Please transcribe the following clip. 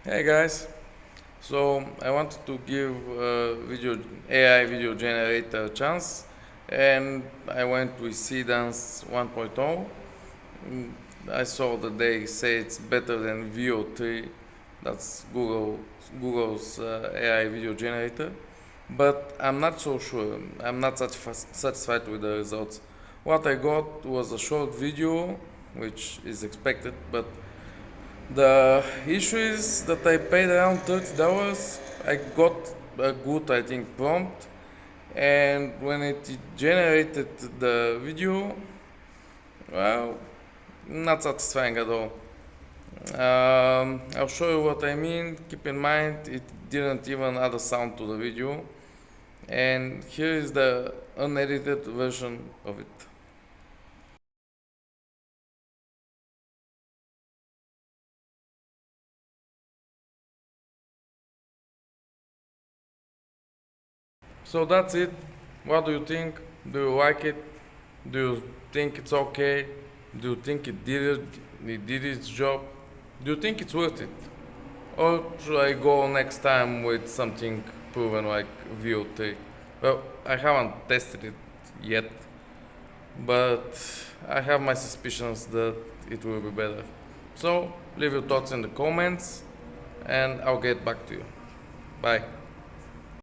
Hey guys, so I wanted to give AI video generator a chance, and I went with Seedance 1.0. Mm, I saw that they say it's better than VO3, that's Google's AI video generator, but I'm not so sure. I'm not satisfied with the results. What I got was a short video, which is expected, but the issue is that I paid around $30. I got a good, I think, prompt, and when it generated the video, well, not satisfying at all. I'll show you what I mean. Keep in mind, it didn't even add a sound to the video, and here is the unedited version of it. So that's it. What do you think? Do you like it? Do you think it's okay? Do you think it did its job? Do you think it's worth it? Or should I go next time with something proven like VO3? Well, I haven't tested it yet, but I have my suspicions that it will be better. So leave your thoughts in the comments and I'll get back to you. Bye.